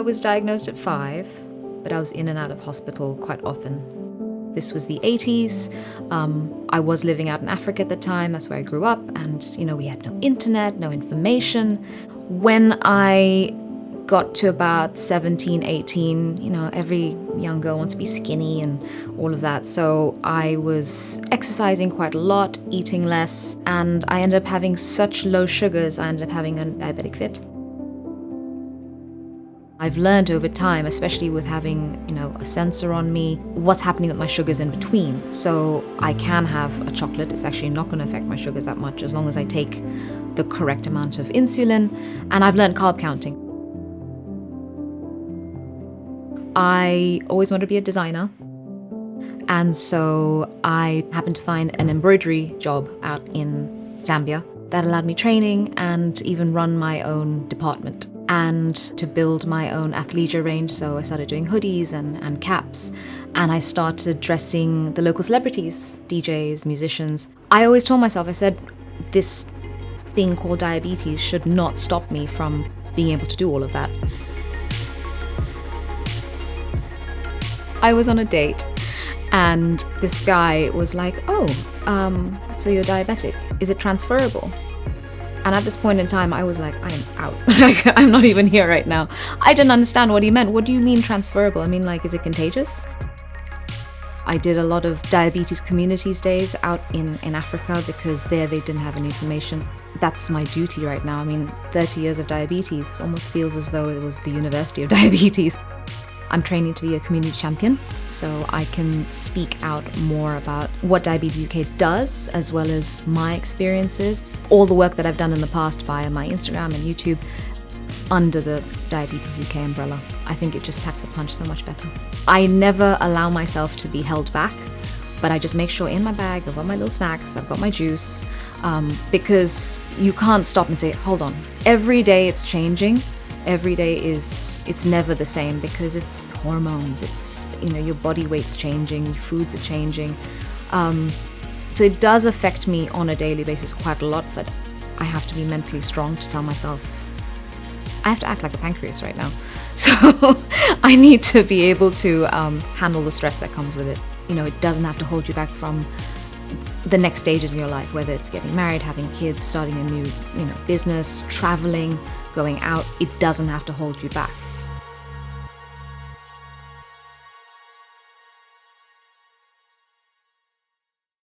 I was diagnosed at 5, but I was in and out of hospital quite often. This was the 80s. I was living out in Africa at the time. That's where I grew up. And, we had no internet, no information. When I got to about 17, 18, every young girl wants to be skinny and all of that. So I was exercising quite a lot, eating less, and I ended up having such low sugars, I ended up having a diabetic fit. I've learned over time, especially with having, a sensor on me, what's happening with my sugars in between. So I can have a chocolate. It's actually not going to affect my sugars that much as long as I take the correct amount of insulin. And I've learned carb counting. I always wanted to be a designer. And so I happened to find an embroidery job out in Zambia that allowed me training and even run my own department and to build my own athleisure range. So I started doing hoodies and caps, and I started dressing the local celebrities, DJs, musicians. I always told myself, I said, this thing called diabetes should not stop me from being able to do all of that. I was on a date and this guy was like, so you're diabetic. Is it transferable? And at this point in time, I was like, I am out. I'm not even here right now. I didn't understand what he meant. What do you mean transferable? I mean, is it contagious? I did a lot of diabetes communities days out in Africa because there they didn't have any information. That's my duty right now. 30 years of diabetes almost feels as though it was the University of Diabetes. I'm training to be a community champion, so I can speak out more about what Diabetes UK does, as well as my experiences, all the work that I've done in the past via my Instagram and YouTube under the Diabetes UK umbrella. I think it just packs a punch so much better. I never allow myself to be held back, but I just make sure in my bag I've got my little snacks, I've got my juice, because you can't stop and say, hold on. Every day it's changing. Every day it's never the same because it's hormones, it's, your body weight's changing, your foods are changing. So it does affect me on a daily basis quite a lot, but I have to be mentally strong to tell myself, I have to act like a pancreas right now. So I need to be able to handle the stress that comes with it. It doesn't have to hold you back from the next stages in your life, whether it's getting married, having kids, starting a new, business, traveling, going out. It doesn't have to hold you back.